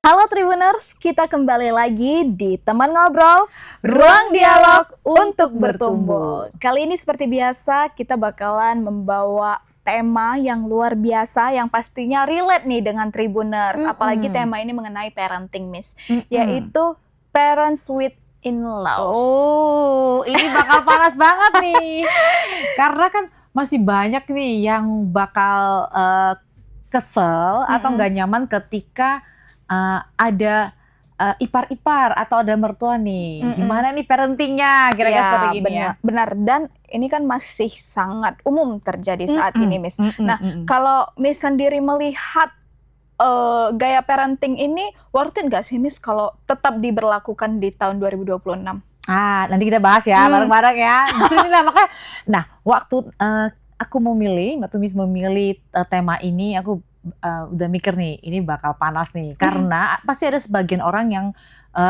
Halo Tribuners, kita kembali lagi di Teman Ngobrol, ruang dialog untuk bertumbuh. Kali ini seperti biasa kita bakalan membawa tema yang luar biasa yang pastinya relate nih dengan Tribuners. Apalagi tema ini mengenai parenting, Miss, yaitu parents with in-laws. Oh, ini bakal panas banget nih. Karena kan masih banyak nih yang bakal kesel atau nggak nyaman ketika ada ipar-ipar atau ada mertua nih. Gimana nih parentingnya kira-kira seperti gini ya? Benar, dan ini kan masih sangat umum terjadi saat ini, Miss. Nah, kalau Miss sendiri melihat gaya parenting ini worth it nggak sih, Miss, kalau tetap diberlakukan di tahun 2026? Nanti kita bahas ya bareng-bareng ya. Makanya, nah waktu aku memilih, waktu Miss memilih tema ini, aku udah mikir nih, ini bakal panas nih. Karena pasti ada sebagian orang yang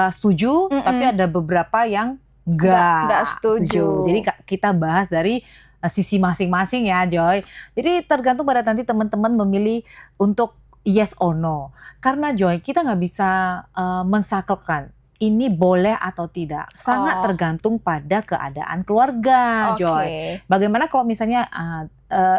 setuju, tapi ada beberapa yang nggak setuju. Jadi kita bahas dari sisi masing-masing ya, Joy. Jadi tergantung pada nanti teman-teman memilih untuk yes or no. Karena Joy, kita nggak bisa mensaklekkan ini boleh atau tidak. Sangat tergantung pada keadaan keluarga, Joy. Bagaimana kalau misalnya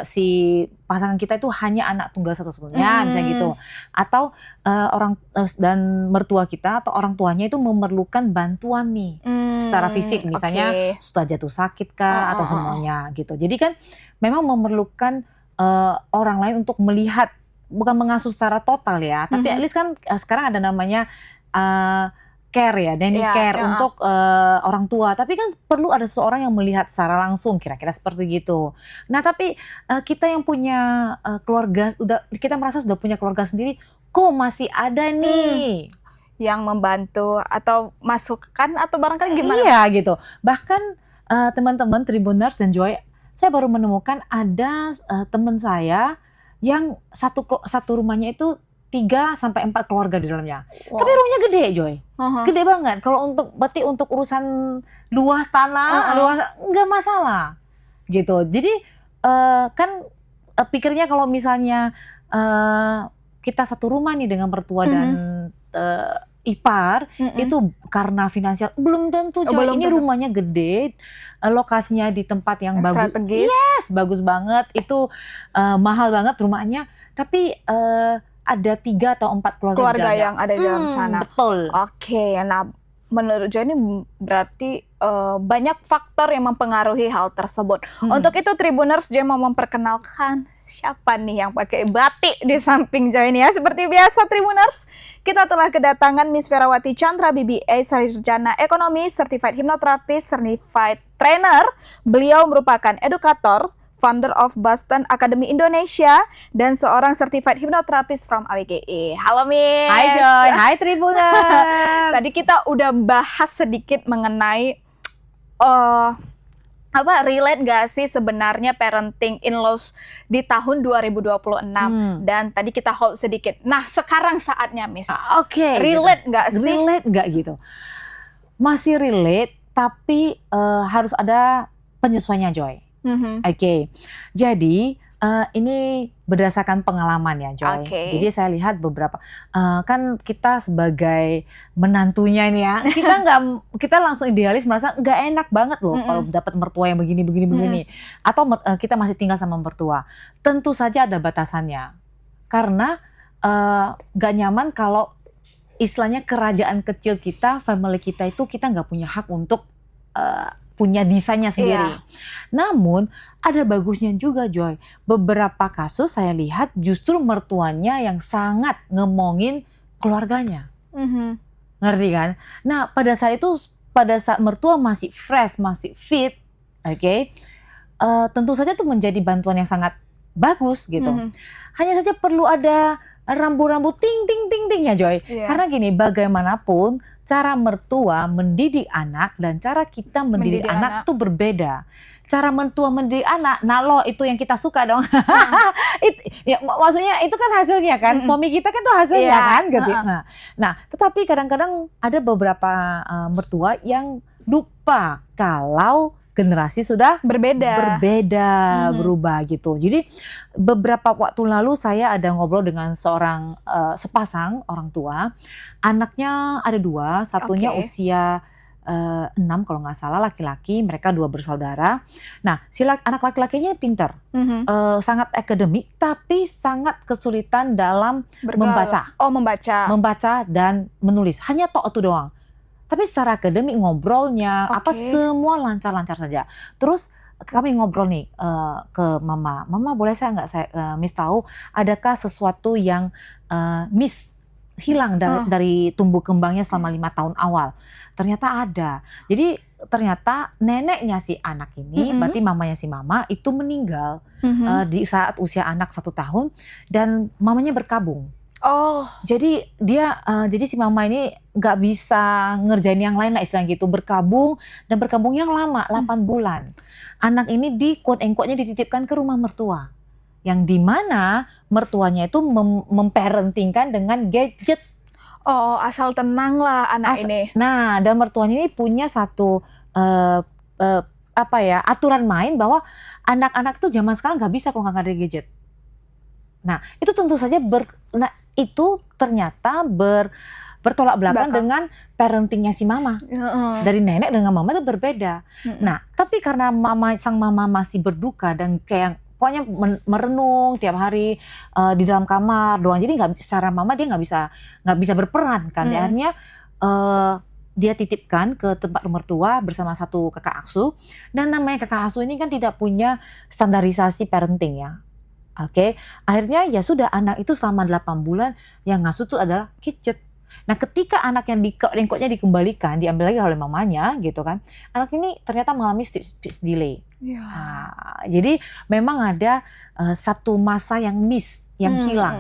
si pasangan kita itu hanya anak tunggal satu-satunya, misalnya gitu. Atau orang dan mertua kita atau orang tuanya itu memerlukan bantuan nih secara fisik, misalnya sudah jatuh sakit kah atau semuanya gitu. Jadi kan memang memerlukan orang lain untuk melihat, bukan mengasuh secara total ya, tapi at least kan sekarang ada namanya care ya, nanny care untuk orang tua. Tapi kan perlu ada seseorang yang melihat secara langsung, kira-kira seperti gitu. Nah tapi kita yang punya keluarga, kita merasa sudah punya keluarga sendiri, kok masih ada nih yang membantu atau masukkan atau barangkali gimana? Iya gitu. Bahkan teman-teman Tribuners dan Joy, saya baru menemukan ada teman saya yang satu rumahnya itu 3-4 keluarga di dalamnya. Tapi rumahnya gede, Joy. Gede banget. Kalau berarti untuk urusan luas tanah, luas nggak masalah. Gitu. Jadi kan pikirnya kalau misalnya kita satu rumah nih dengan mertua dan ipar, itu karena finansial belum tentu, Joy. Ini rumahnya gede, lokasinya di tempat yang bagus. Strategis. Yes, bagus banget. Itu mahal banget rumahnya. Tapi ada 3 atau 4 keluarga yang ada di dalam sana. Betul. Oke, nah menurut Joy ini berarti banyak faktor yang mempengaruhi hal tersebut. Untuk itu Tribuners, Joy mau memperkenalkan siapa nih yang pakai batik di samping Joy ini ya. Seperti biasa Tribuners, kita telah kedatangan Miss Ferawati Chandra BBA, Sarjana Ekonomi, Certified Hypnotherapist, Certified Trainer. Beliau merupakan edukator, founder of Boston Academy Indonesia, dan seorang certified hypnotherapist from AWGE. Halo Miss. Hai Joy, hai Tribuners. Tadi kita udah bahas sedikit mengenai relate gak sih sebenarnya parenting in-laws di tahun 2026. Dan tadi kita hold sedikit. Nah sekarang saatnya Miss. Relate gak sih? Relate gak gitu? Masih relate, tapi harus ada penyesuaiannya, Joy. Jadi ini berdasarkan pengalaman ya, Joy. Jadi saya lihat beberapa, kan kita sebagai menantunya ini ya, kita langsung idealis merasa nggak enak banget loh kalau dapat mertua yang begini. Atau kita masih tinggal sama mertua. Tentu saja ada batasannya, karena nggak nyaman kalau istilahnya kerajaan kecil kita, family kita itu kita nggak punya hak untuk punya desainnya sendiri. Namun ada bagusnya juga, Joy. Beberapa kasus saya lihat justru mertuanya yang sangat ngemongin keluarganya. Ngerti kan? Nah pada saat itu, pada saat mertua masih fresh, masih fit, tentu saja itu menjadi bantuan yang sangat bagus gitu. Hanya saja perlu ada rambu-rambu ting ya, Joy. Karena gini, bagaimanapun cara mertua mendidik anak dan cara kita mendidik anak itu berbeda. Cara mertua mendidik anak, nah lo itu yang kita suka dong. Ya, maksudnya itu kan hasilnya kan, suami kita kan tuh hasilnya kan gitu. Nah, tetapi kadang-kadang ada beberapa mertua yang lupa kalau generasi sudah Berbeda. berubah gitu. Jadi beberapa waktu lalu saya ada ngobrol dengan seorang sepasang orang tua, anaknya ada 2, satunya Oke. usia 6 kalau nggak salah, laki-laki, mereka 2 bersaudara. Nah, anak laki-lakinya pintar, Mhm. sangat akademik, tapi sangat kesulitan dalam membaca. Oh, membaca. Membaca dan menulis, hanya tok itu doang. Tapi secara akademik ngobrolnya, apa Oke. semua lancar-lancar saja. Terus kami ngobrol nih ke mama, mama boleh saya nggak Miss tahu, adakah sesuatu yang Miss hilang dari tumbuh kembangnya selama 5 tahun awal? Ternyata ada. Jadi ternyata neneknya si anak ini, berarti mamanya si mama itu meninggal di saat usia anak 1 tahun dan mamanya berkabung. Oh, Jadi jadi si mama ini nggak bisa ngerjain yang lain lah istilahnya gitu, berkabung dan berkabung yang lama 8 bulan. Anak ini quote-unquote-nya dititipkan ke rumah mertua, yang dimana mertuanya itu memparentingkan dengan gadget. oh, asal tenang lah anak ini. Nah, dan mertuanya ini punya satu aturan main bahwa anak-anak tuh zaman sekarang nggak bisa kalau nggak ada gadget. Nah, itu tentu saja itu ternyata bertolak belakang dengan parentingnya si mama. Dari nenek dengan mama itu berbeda. Nah, tapi karena sang mama masih berduka dan kayak pokoknya merenung tiap hari di dalam kamar doang. Jadi secara mama dia nggak bisa berperan kan. Akhirnya dia titipkan ke tempat mertua bersama satu kakak asuh. Dan namanya kakak asuh ini kan tidak punya standarisasi parenting ya. Oke, akhirnya ya sudah anak itu selama 8 bulan yang ngasuh itu adalah gadget. Nah, ketika anak yang lingkupnya dikembalikan, diambil lagi oleh mamanya gitu kan, anak ini ternyata mengalami speech delay. Nah, jadi memang ada satu masa yang hilang,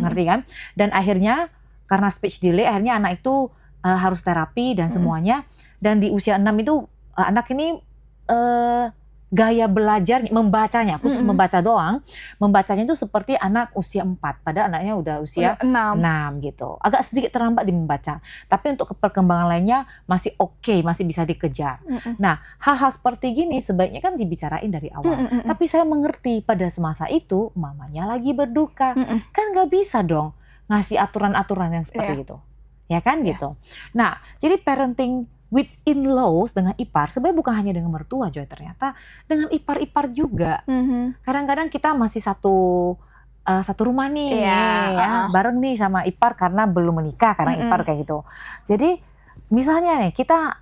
ngerti kan? Dan akhirnya karena speech delay, akhirnya anak itu harus terapi dan semuanya. Dan di usia 6 itu anak ini gaya belajar membacanya, khusus membaca doang, membacanya itu seperti anak usia 4, padahal anaknya udah usia 6 gitu. Agak sedikit terlambat di membaca, tapi untuk perkembangan lainnya masih oke, masih bisa dikejar. Nah, hal-hal seperti gini sebaiknya kan dibicarain dari awal. Tapi saya mengerti pada semasa itu mamanya lagi berduka, kan nggak bisa dong ngasih aturan-aturan yang seperti itu, ya kan gitu. Nah, jadi parenting with in-laws dengan ipar sebenarnya bukan hanya dengan mertua Joy, ternyata dengan ipar-ipar juga. Kadang-kadang kita masih satu rumah nih, bareng nih sama ipar karena belum menikah, karena ipar kayak gitu. Jadi misalnya nih kita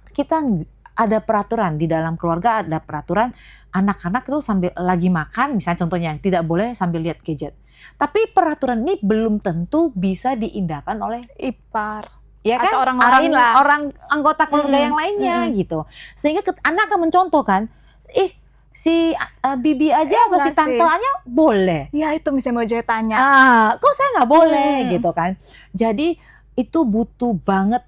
ada peraturan di dalam keluarga, ada peraturan anak-anak itu sambil lagi makan, misalnya contohnya tidak boleh sambil lihat gadget. Tapi peraturan ini belum tentu bisa diindahkan oleh ipar. Ya kan? Atau orang lain lah. Orang anggota keluarga yang lainnya gitu. Sehingga anak akan mencontoh kan, si bibi aja atau si tante aja boleh. Ya itu misalnya mau Joy tanya. Kok saya nggak boleh gitu kan. Jadi itu butuh banget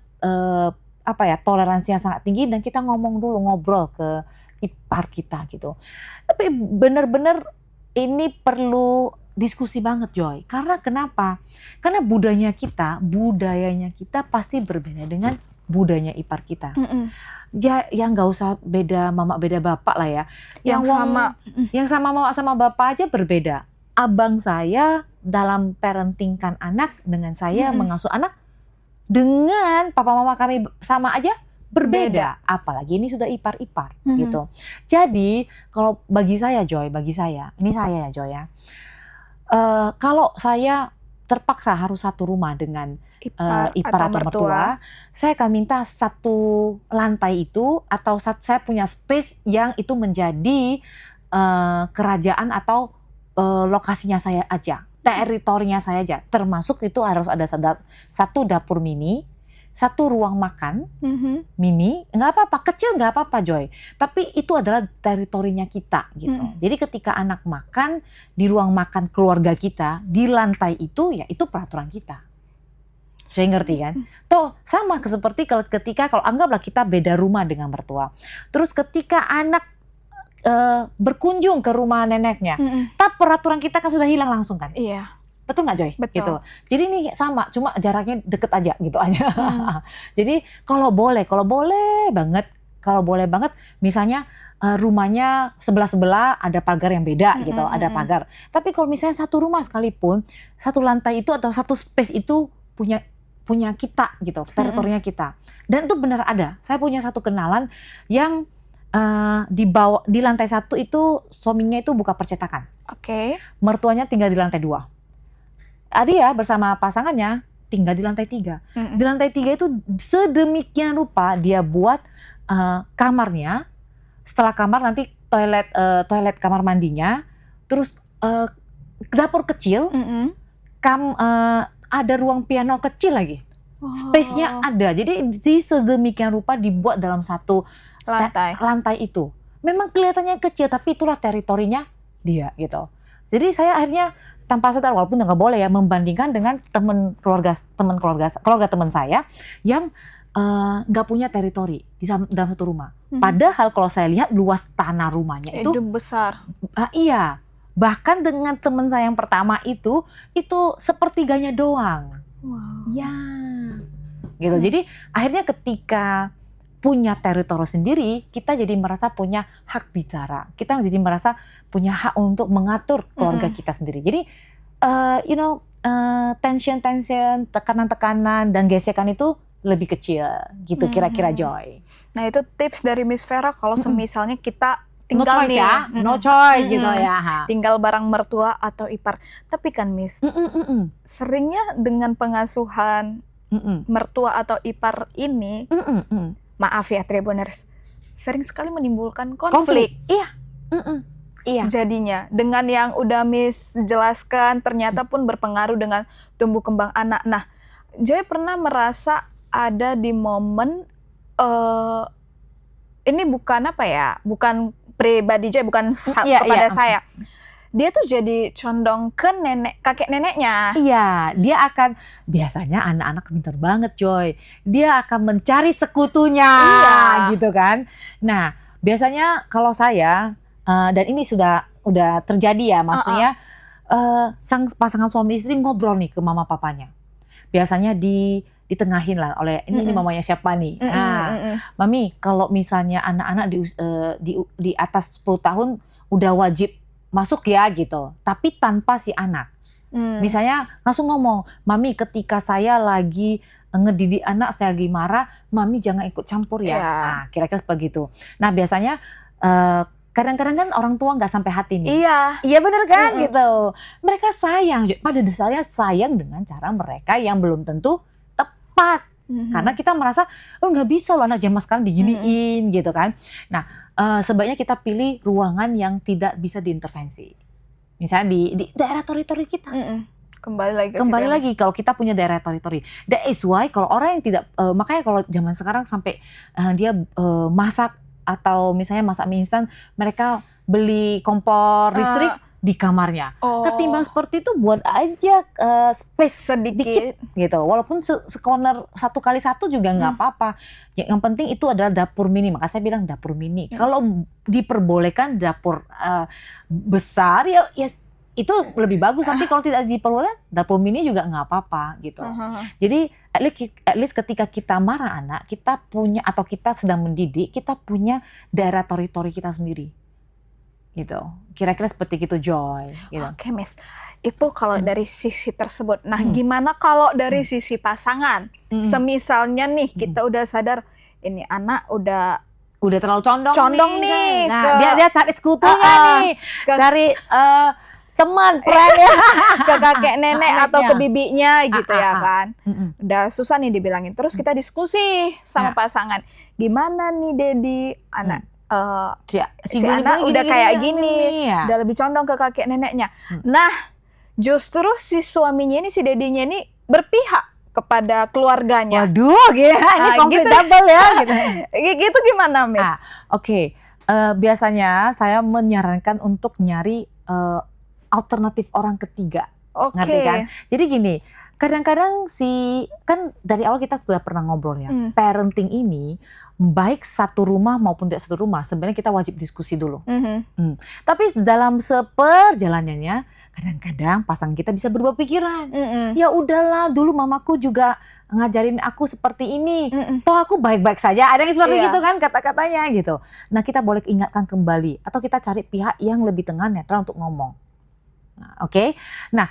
toleransi yang sangat tinggi dan kita ngobrol ke ipar kita gitu. Tapi benar-benar ini perlu diskusi banget Joy. Karena kenapa? Karena budayanya kita pasti berbeda dengan budayanya ipar kita. Ya yang nggak usah beda mama beda bapak lah ya. Yang sama mama sama bapak aja berbeda. Abang saya dalam parentingkan anak dengan saya mengasuh anak dengan papa mama kami sama aja berbeda. Apalagi ini sudah ipar-ipar gitu. Jadi kalau bagi saya ini saya ya Joy ya. Kalau saya terpaksa harus satu rumah dengan ipar atau mertua, saya akan minta satu lantai itu atau saya punya space yang itu menjadi kerajaan atau lokasinya saya aja, teritorinya saya aja. Termasuk itu harus ada satu dapur mini, satu ruang makan mini, nggak apa-apa, kecil nggak apa-apa Joy. Tapi itu adalah teritorinya kita gitu. Jadi ketika anak makan di ruang makan keluarga kita, di lantai itu ya itu peraturan kita. Joy ngerti kan? Toh sama seperti ketika kalau anggaplah kita beda rumah dengan mertua. Terus ketika anak berkunjung ke rumah neneknya, tapi peraturan kita kan sudah hilang langsung kan? Iya. Betul nggak Joy? Betul. Gitu. Jadi ini sama, cuma jaraknya deket aja gitu aja. Jadi kalau boleh banget, misalnya rumahnya sebelah-sebelah ada pagar yang beda gitu, ada pagar. Tapi kalau misalnya satu rumah sekalipun, satu lantai itu atau satu space itu punya kita gitu, teritorinya kita. Dan itu benar ada. Saya punya satu kenalan yang di lantai 1 itu suaminya itu buka percetakan. Oke. Mertuanya tinggal di lantai 2. Dia bersama pasangannya tinggal di lantai 3. Di lantai 3 itu sedemikian rupa dia buat kamarnya. Setelah kamar nanti toilet kamar mandinya, terus dapur kecil, ada ruang piano kecil lagi. Space-nya ada. Jadi di sedemikian rupa dibuat dalam satu lantai itu. Memang kelihatannya kecil, tapi itulah teritorinya dia gitu. Jadi saya akhirnya tanpa sadar, walaupun nggak boleh ya, membandingkan dengan keluarga teman saya yang nggak punya teritori dalam satu rumah. Padahal kalau saya lihat luas tanah rumahnya itu besar. Iya, bahkan dengan teman saya yang pertama itu sepertiganya doang. Wow. Ya, gitu. Jadi akhirnya ketika punya teritori sendiri, kita jadi merasa punya hak bicara. Kita jadi merasa punya hak untuk mengatur keluarga kita sendiri. Jadi, tension, tekanan-tekanan dan gesekan itu lebih kecil, gitu kira-kira Joy. Nah itu tips dari Miss Vera kalau semisalnya kita No tinggal choice ya, no choice gitu ya. tinggal bareng mertua atau ipar. Tapi kan Miss, seringnya dengan pengasuhan mertua atau ipar ini, maaf ya Tribuners, sering sekali menimbulkan konflik. Iya. Iya. Jadinya dengan yang udah Miss jelaskan ternyata pun berpengaruh dengan tumbuh kembang anak. Nah, Joy pernah merasa ada di momen ini bukan apa ya, bukan pribadi Joy, bukan kepada saya. Dia tuh jadi condong ke kakek neneknya. Iya, dia akan, biasanya anak-anak pintar banget Joy. Dia akan mencari sekutunya, gitu kan. Nah, biasanya kalau saya, dan ini udah terjadi ya, maksudnya sang pasangan suami istri ngobrol nih ke mama papanya. Biasanya ditengahin lah oleh ini mamanya siapa nih. Mami, kalau misalnya anak-anak di atas 10 tahun udah wajib masuk ya gitu, tapi tanpa si anak. Misalnya langsung ngomong, Mami ketika saya lagi ngedidik anak, saya lagi marah, Mami jangan ikut campur ya. Nah, kira-kira seperti itu. Nah biasanya kadang-kadang kan orang tua nggak sampai hati nih. Iya bener kan gitu. Mereka sayang, pada dasarnya sayang dengan cara mereka yang belum tentu tepat. Karena kita merasa, nggak bisa loh anak zaman sekarang diginiin gitu kan. Nah, sebaiknya kita pilih ruangan yang tidak bisa diintervensi. Misalnya di daerah teritori kita. Kembali lagi kalau kita punya daerah teritori. That is why kalau orang yang tidak, makanya kalau zaman sekarang sampai dia masak atau misalnya masak mie instan, mereka beli kompor listrik di kamarnya. Ketimbang seperti itu buat aja space sedikit gitu. Walaupun se-corner 1x1 juga nggak apa-apa. Yang penting itu adalah dapur mini. Maka saya bilang dapur mini. Kalau diperbolehkan dapur besar ya itu lebih bagus. Tapi kalau tidak diperbolehkan dapur mini juga nggak apa-apa gitu. Jadi at least ketika kita marah anak, kita punya atau kita sedang mendidik, kita punya daerah teritori kita sendiri. Gitu. Kira-kira seperti itu Joy. Gitu. Oke Miss, itu kalau dari sisi tersebut. Nah gimana kalau dari sisi pasangan? Semisalnya nih kita udah sadar ini anak udah terlalu condong nih. Nah, dia cari sekutunya nih, cari teman, friend ya, ke kakek nenek atau ke bibinya gitu ya kan. Udah susah nih dibilangin. Terus kita diskusi sama pasangan. Gimana nih Dedi, anak si anak udah kayak gini, udah lebih condong ke kakek neneknya. Nah, justru si suaminya ini, si dedinya ini berpihak kepada keluarganya. Waduh, ini konflik double ya. Gitu gimana, Miss? Oke. Biasanya saya menyarankan untuk nyari alternatif orang ketiga. Ngerti kan? Jadi gini, kadang-kadang kan dari awal kita sudah pernah ngobrol ya, parenting ini baik satu rumah maupun tidak satu rumah, sebenarnya kita wajib diskusi dulu. Tapi dalam seperjalanannya, kadang-kadang pasangan kita bisa berubah pikiran. Ya udahlah, dulu mamaku juga ngajarin aku seperti ini. Toh aku baik-baik saja. Ada yang seperti gitu kan kata-katanya gitu. Nah, kita boleh ingatkan kembali atau kita cari pihak yang lebih tengah netral untuk ngomong. Nah, oke. Nah,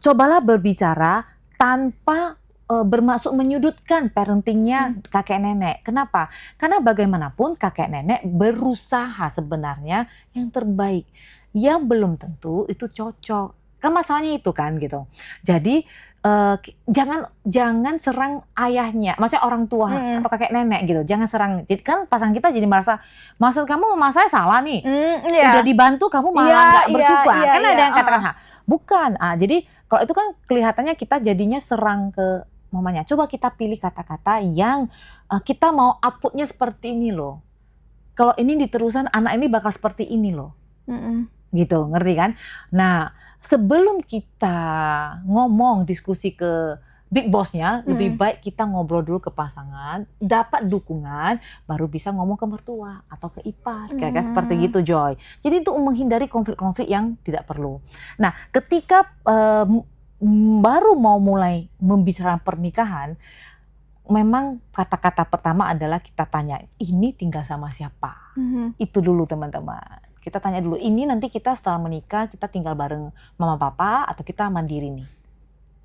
cobalah berbicara tanpa bermaksud menyudutkan parentingnya kakek nenek. Kenapa? Karena bagaimanapun kakek nenek berusaha sebenarnya yang terbaik. Yang belum tentu itu cocok. Kan masalahnya itu kan gitu. Jadi jangan serang ayahnya, maksudnya orang tua atau kakek nenek gitu. Jangan serang. Jadi kan pasangan kita jadi merasa, maksud kamu mama saya salah nih. Udah dibantu kamu malah nggak bersyukur. Kan ada yang katakan, bukan. Jadi kalau itu kan kelihatannya kita jadinya serang ke mamanya. Coba kita pilih kata-kata yang kita mau outputnya seperti ini loh. Kalau ini diterusan anak ini bakal seperti ini loh. Gitu, ngerti kan? Nah, sebelum kita ngomong diskusi ke big bossnya, lebih baik kita ngobrol dulu ke pasangan, dapat dukungan, baru bisa ngomong ke mertua atau ke ipar, kira-kira seperti gitu, Joy. Jadi untuk menghindari konflik-konflik yang tidak perlu. Nah, ketika baru mau mulai membicarakan pernikahan, memang kata-kata pertama adalah kita tanya, ini tinggal sama siapa? Itu dulu teman-teman. Kita tanya dulu, ini nanti kita setelah menikah, kita tinggal bareng mama papa atau kita mandiri nih.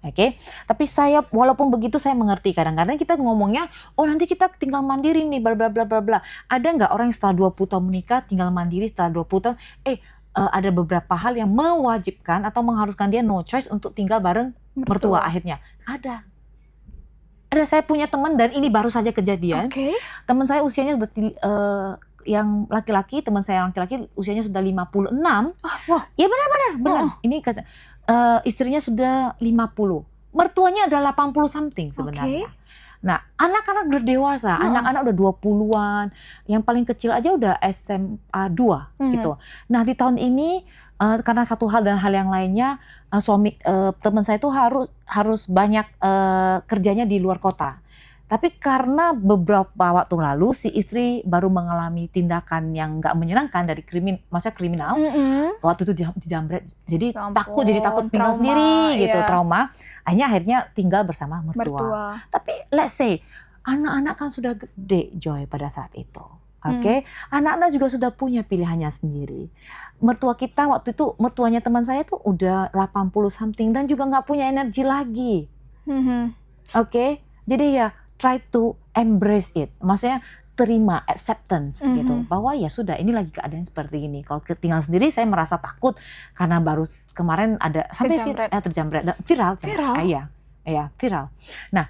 Oke, tapi walaupun begitu saya mengerti kadang-kadang kita ngomongnya, oh nanti kita tinggal mandiri nih, bla bla bla bla bla. Ada nggak orang yang setelah 20 tahun menikah tinggal mandiri setelah 20 tahun? Ada beberapa hal yang mewajibkan atau mengharuskan dia no choice untuk tinggal bareng mertua akhirnya. Ada, saya punya teman dan ini baru saja kejadian. Teman saya usianya sudah yang laki-laki, teman saya yang laki-laki usianya sudah 56. Ya benar. Ini istrinya sudah 50. Mertuanya ada 80 something sebenarnya. Nah, anak-anak udah dewasa, anak-anak udah 20-an, yang paling kecil aja udah SMA 2 gitu. Nah, di tahun ini karena satu hal dan hal yang lainnya, teman saya itu harus banyak kerjanya di luar kota. Tapi karena beberapa waktu lalu si istri baru mengalami tindakan yang nggak menyenangkan dari kriminal, waktu itu dijamret, jadi takut tinggal sendiri gitu, trauma. Akhirnya tinggal bersama mertua. Tapi let's say anak-anak kan sudah gede, Joy, pada saat itu. Anak-anak juga sudah punya pilihannya sendiri. Mertua kita waktu itu, mertuanya teman saya tuh udah 80 something dan juga nggak punya energi lagi. Jadi ya try to embrace it, maksudnya terima, acceptance gitu, bahwa ya sudah ini lagi keadaan seperti ini. Kalau tinggal sendiri saya merasa takut karena baru kemarin ada sampai viral. Viral. Nah,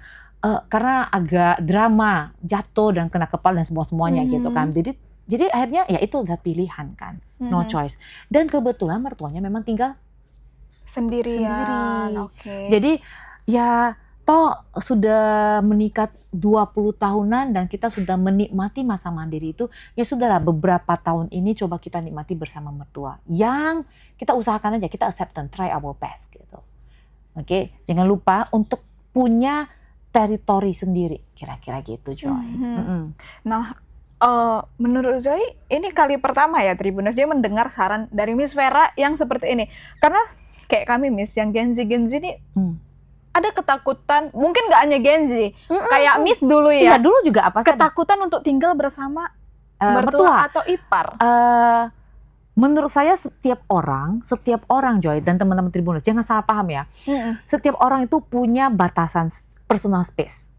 karena agak drama, jatuh dan kena kepala dan semuanya gitu kan. Jadi akhirnya ya itu udah pilihan kan, no choice. Dan kebetulan mertuanya memang tinggal sendirian. Jadi ya toh sudah menikah 20 tahunan dan kita sudah menikmati masa mandiri itu, ya sudahlah beberapa tahun ini coba kita nikmati bersama mertua. Yang kita usahakan aja, kita acceptance, try our best gitu. Jangan lupa untuk punya teritori sendiri, kira-kira gitu, Joy. Nah, menurut Zoe ini kali pertama ya Tribuners dia mendengar saran dari Miss Vera yang seperti ini. Karena kayak kami Miss yang Gen Z ini ada ketakutan, mungkin nggak hanya Gen Z, kayak Miss dulu ya. Dulu juga apa sih? Ketakutan untuk tinggal bersama mertua atau ipar. Menurut saya setiap orang Joy dan teman-teman Tribuners, jangan salah paham ya. Setiap orang itu punya batasan personal space.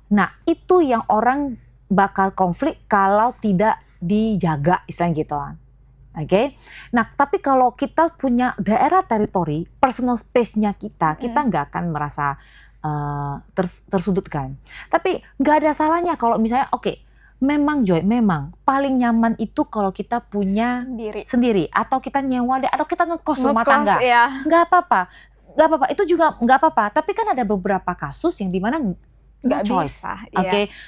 Nah, itu yang orang bakal konflik kalau tidak dijaga, istilahnya gitu kan. Nah, tapi kalau kita punya daerah teritori, personal space-nya kita nggak akan merasa tersudutkan. Tapi nggak ada salahnya kalau misalnya, memang Joy, memang paling nyaman itu kalau kita punya sendiri atau kita nyewa atau kita ngekos rumah tangga. Nggak apa-apa. Itu juga nggak apa-apa. Tapi kan ada beberapa kasus yang dimana nggak choice.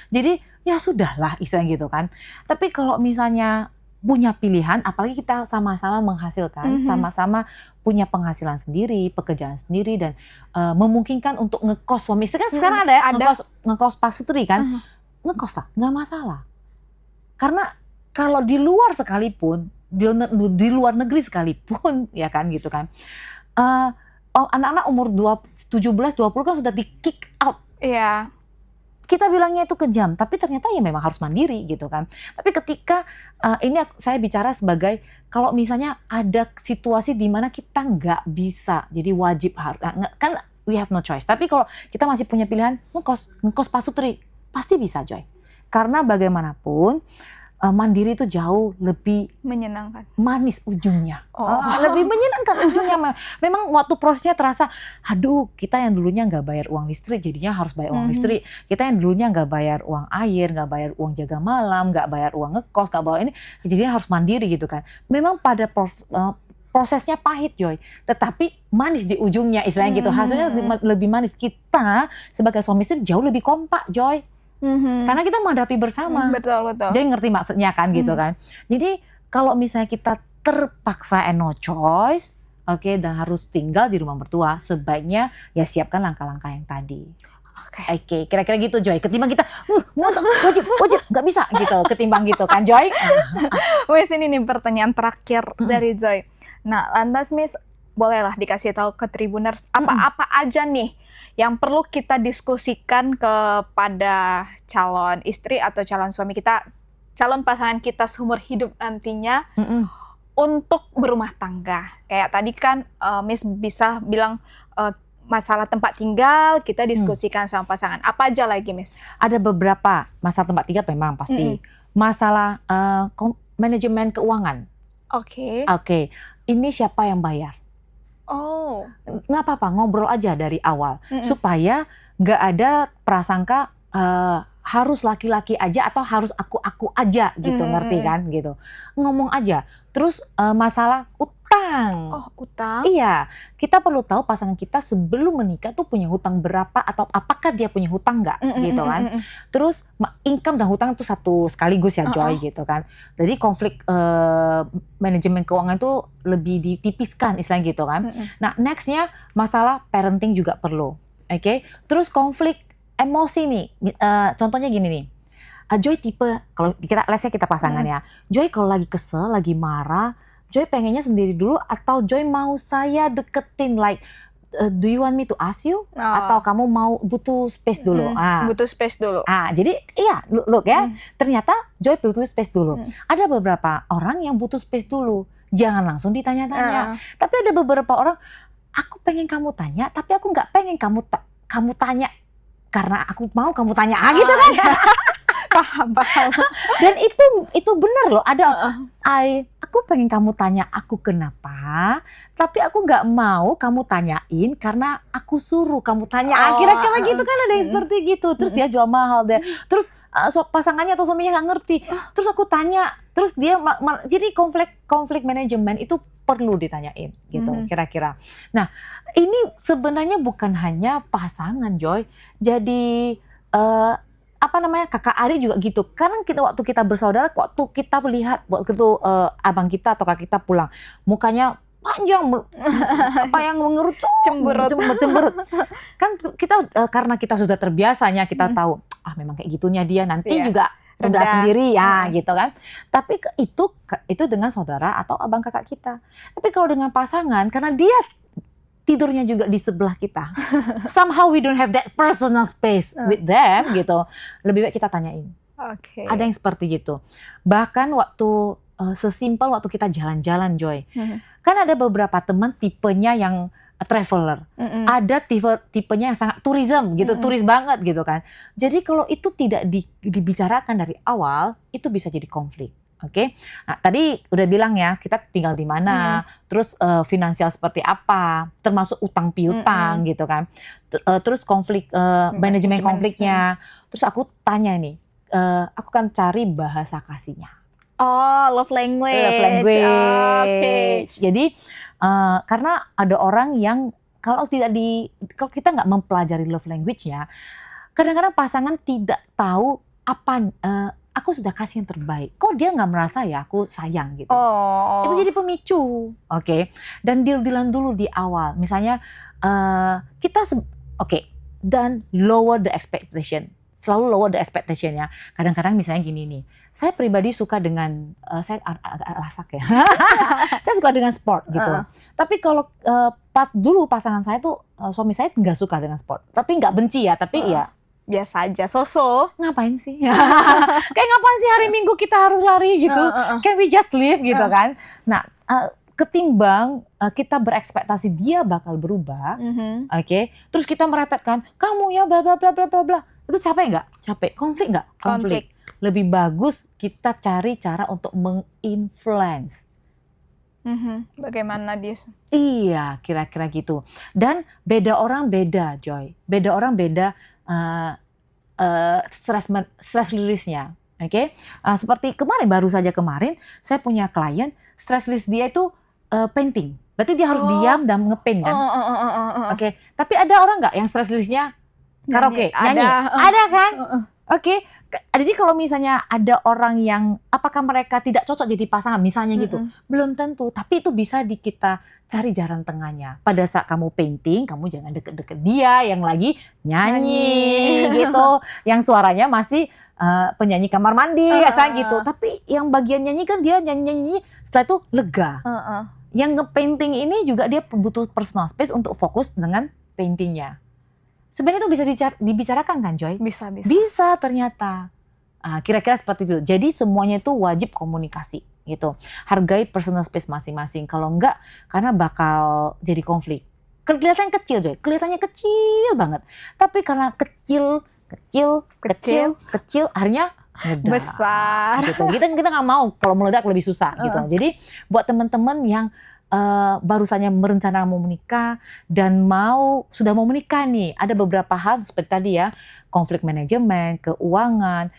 Jadi ya sudahlah istilahnya gitu kan. Tapi kalau misalnya punya pilihan, apalagi kita sama-sama menghasilkan, sama-sama punya penghasilan sendiri, pekerjaan sendiri, dan memungkinkan untuk ngekos suami istri kan sekarang ada ya, ngekos pasutri kan, ngekos lah, nggak masalah. Karena kalau di luar sekalipun, di luar negeri sekalipun, ya kan gitu kan, anak-anak umur 17-20 kan sudah di kick out. Iya. Kita bilangnya itu kejam, tapi ternyata ya memang harus mandiri gitu kan. Tapi ketika ini saya bicara sebagai kalau misalnya ada situasi di mana kita nggak bisa, jadi wajib harus kan we have no choice. Tapi kalau kita masih punya pilihan ngekos pasutri, pasti bisa Joy. Karena bagaimanapun mandiri itu jauh lebih menyenangkan, manis ujungnya, lebih menyenangkan ujungnya. Memang waktu prosesnya terasa, aduh kita yang dulunya nggak bayar uang listrik jadinya harus bayar uang listrik, kita yang dulunya nggak bayar uang air, nggak bayar uang jaga malam, nggak bayar uang ngekos, nggak bayar ini, jadinya harus mandiri gitu kan. Memang pada prosesnya pahit Joy, tetapi manis di ujungnya istilahnya gitu, hasilnya lebih manis. Kita sebagai suami istri jauh lebih kompak Joy. Karena kita menghadapi bersama. Betul. Jadi ngerti maksudnya kan gitu kan. Jadi kalau misalnya kita terpaksa and no choice, oke, dan harus tinggal di rumah mertua, sebaiknya ya siapkan langkah-langkah yang tadi. Oke, kira-kira gitu Joy. Ketimbang kita wajib nggak bisa gitu, ketimbang gitu kan Joy. Wes ini nih pertanyaan terakhir dari Joy. Nah, lantas Miss, bolehlah dikasih tahu ke Tribuners apa-apa aja nih yang perlu kita diskusikan kepada calon istri atau calon suami kita, calon pasangan kita seumur hidup nantinya untuk berumah tangga. Kayak tadi kan Miss bisa bilang masalah tempat tinggal kita diskusikan sama pasangan. Apa aja lagi Miss? Ada beberapa masalah tempat tinggal memang pasti. Masalah manajemen keuangan. Oke. Ini siapa yang bayar? Nggak apa-apa, ngobrol aja dari awal supaya nggak ada prasangka harus laki-laki aja atau harus aku aja gitu, ngerti kan gitu. Ngomong aja. Terus masalah utang. Utang? Iya, kita perlu tahu pasangan kita sebelum menikah tuh punya hutang berapa atau apakah dia punya hutang nggak gitu kan. Terus income dan hutang itu satu sekaligus ya Joy gitu kan. Jadi konflik manajemen keuangan itu lebih ditipiskan istilahnya gitu kan. Nah nextnya masalah parenting juga perlu. Oke. Terus konflik emosi nih, contohnya gini nih. Joy tipe, kalau kita pasangan ya. Joy kalau lagi kesel, lagi marah, Joy pengennya sendiri dulu atau Joy mau saya deketin, like do you want me to ask you? Atau kamu mau butuh space dulu? Butuh space dulu. Jadi iya, look ya, ternyata Joy butuh space dulu. Ada beberapa orang yang butuh space dulu, jangan langsung ditanya-tanya. Tapi ada beberapa orang, aku pengen kamu tanya, tapi aku nggak pengen kamu tanya karena aku mau kamu tanya gitu kan. Paham. Dan itu benar loh, ada aku pengen kamu tanya aku kenapa, tapi aku nggak mau kamu tanyain karena aku suruh kamu tanya. Kira-kira gitu kan, ada yang seperti gitu. Terus dia jual mahal deh. Terus pasangannya atau suaminya nggak ngerti. Terus aku tanya, terus dia jadi konflik manajemen itu perlu ditanyain gitu kira-kira. Nah ini sebenarnya bukan hanya pasangan Joy, jadi kakak Ari juga gitu. Karena waktu kita bersaudara, waktu kita melihat waktu abang kita atau kakak kita pulang, mukanya panjang, apa yang mengerut, cemberut. Kan kita karena kita sudah terbiasanya, kita tahu memang kayak gitunya dia, nanti juga reda sendiri ya gitu kan. Tapi itu dengan saudara atau abang kakak kita. Tapi kalau dengan pasangan, karena dia tidurnya juga di sebelah kita, somehow we don't have that personal space with them gitu. Lebih baik kita tanyain. Ada yang seperti gitu. Bahkan waktu sesimpel waktu kita jalan-jalan Joy, kan ada beberapa teman tipenya yang traveler, ada tipenya yang sangat tourism gitu, turis banget gitu kan. Jadi kalau itu tidak dibicarakan dari awal, itu bisa jadi konflik. Nah, tadi udah bilang ya, kita tinggal di mana, terus finansial seperti apa, termasuk utang piutang gitu kan. Terus konflik, manajemen konfliknya. Terus aku tanya nih, aku kan cari bahasa kasihnya. Love language. Jadi karena ada orang yang kalau kita nggak mempelajari love language-nya, kadang-kadang pasangan tidak tahu aku sudah kasih yang terbaik. Kok dia nggak merasa ya aku sayang gitu. Oh. Itu jadi pemicu, oke. Dan deal-dealan dulu di awal. Misalnya kita dan lower the expectation. Selalu lower the expectation ya. Kadang-kadang misalnya gini nih, saya pribadi suka dengan saya agak lasak ya. Saya suka dengan sport gitu. Tapi kalau pas dulu pasangan saya tuh suami saya nggak suka dengan sport. Tapi nggak benci ya, tapi ya biasa aja, so-so. Ngapain sih? Kayak ngapain sih hari Minggu kita harus lari gitu? Can we just sleep gitu kan? Nah, ketimbang kita berekspektasi dia bakal berubah, oke? Terus kita merepetkan, kamu ya bla bla bla bla bla bla. Itu capek nggak? Capek. Konflik nggak? Konflik. Lebih bagus kita cari cara untuk menginfluence. Bagaimana dia? Iya, kira-kira gitu. Dan beda orang beda, Joy. Beda orang beda stress release-nya. Oke? Seperti baru saja kemarin, saya punya klien, stress release dia itu painting. Berarti dia harus diam dan ngepaint kan? Oke. Tapi ada orang nggak yang stress release-nya karaoke, nyanyi? Ada kan? Oke. Jadi kalau misalnya ada orang yang apakah mereka tidak cocok jadi pasangan misalnya gitu, belum tentu. Tapi itu bisa kita cari jalan tengahnya. Pada saat kamu painting, kamu jangan deket-deket dia yang lagi nyanyi gitu, yang suaranya masih penyanyi kamar mandi kayak gitu. Tapi yang bagian nyanyi kan dia nyanyi setelah itu lega. Yang nge-painting ini juga dia butuh personal space untuk fokus dengan paintingnya. Sebenarnya itu bisa dibicarakan kan, Joy? Bisa. Bisa ternyata. Kira-kira seperti itu. Jadi semuanya itu wajib komunikasi gitu. Hargai personal space masing-masing. Kalau enggak, karena bakal jadi konflik. Kelihatan kecil, Joy. Kelihatannya kecil banget. Tapi karena kecil, akhirnya meledak. Besar. Gitu. Kita nggak mau kalau meledak lebih susah gitu. Jadi buat teman-teman yang baru saja merencanakan mau menikah dan sudah mau menikah nih, ada beberapa hal seperti tadi ya, konflik manajemen, keuangan,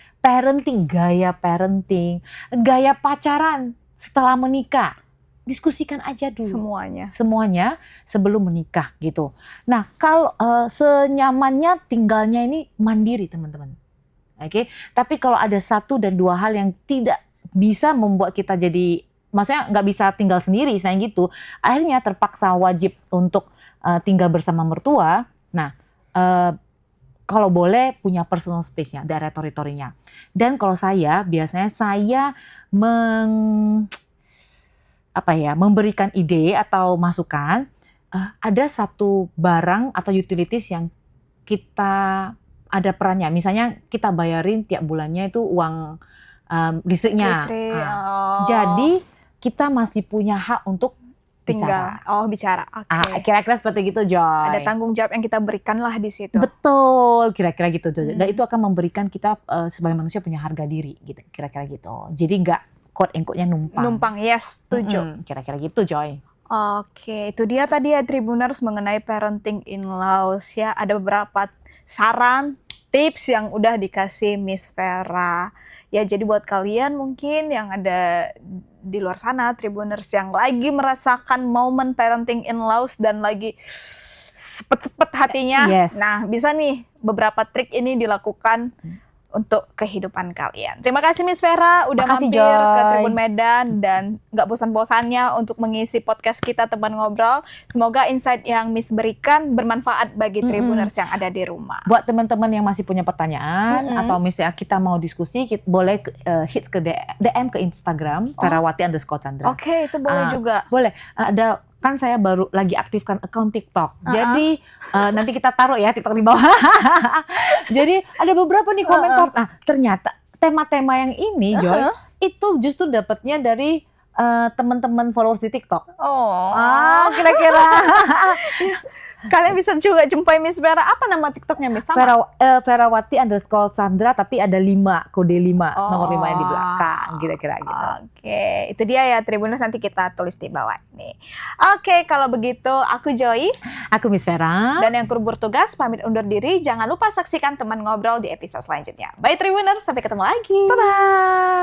gaya pacaran setelah menikah, diskusikan aja dulu semuanya sebelum menikah gitu. Nah, kalau senyamannya tinggalnya ini mandiri teman-teman, oke? Tapi kalau ada 1 dan 2 hal yang tidak bisa membuat kita jadi maksudnya nggak bisa tinggal sendiri, misalnya gitu, akhirnya terpaksa wajib untuk tinggal bersama mertua. Nah, kalau boleh punya personal space-nya, ada teritorinya. Dan kalau biasanya saya memberikan ide atau masukan, ada satu barang atau utilities yang kita ada perannya. Misalnya kita bayarin tiap bulannya itu uang listriknya. Jadi kita masih punya hak untuk bicara. Bicara. Oke. Kira-kira seperti gitu, Joy. Ada tanggung jawab yang kita berikan lah di situ. Betul, kira-kira gitu, Joy. Dan itu akan memberikan kita sebagai manusia punya harga diri, gitu. Kira-kira gitu. Jadi nggak quote-unquote-nya numpang. Numpang, yes, setuju. Kira-kira gitu, Joy. Oke, itu dia tadi ya Tribuners mengenai parenting in laws ya. Ada beberapa saran, tips yang udah dikasih Miss Vera. Ya, jadi buat kalian mungkin yang ada di luar sana, Tribuners yang lagi merasakan momen parenting in laws dan lagi sepet-sepet hatinya. Yes. Nah, bisa nih beberapa trik ini dilakukan untuk kehidupan kalian. Terima kasih Miss Vera udah mampir ke Tribun Medan dan nggak bosan-bosannya untuk mengisi podcast kita Teman Ngobrol. Semoga insight yang Miss berikan bermanfaat bagi Tribuners yang ada di rumah. Buat teman-teman yang masih punya pertanyaan atau misalnya kita mau diskusi, boleh hit ke DM ke Instagram Ferawati_Chandra. Oke, itu boleh juga. Boleh. Ada kan saya baru lagi aktifkan account TikTok. Jadi nanti kita taruh ya TikTok di bawah. Jadi ada beberapa nih komentar. Nah, ternyata tema-tema yang ini, Joy, itu justru dapatnya dari teman-teman followers di TikTok. Kira-kira. Kalian bisa juga jumpai Miss Vera. Apa nama TikToknya Miss? Ferawati_Chandra tapi ada 5, kode 5, nomor 5 yang di belakang, kira-kira gitu. Oke, itu dia ya Tribuners, nanti kita tulis di bawah nih. Oke, kalau begitu aku Joy. Aku Miss Vera. Dan yang kru bertugas pamit undur diri. Jangan lupa saksikan Teman Ngobrol di episode selanjutnya. Bye Tribuners, sampai ketemu lagi. Bye-bye.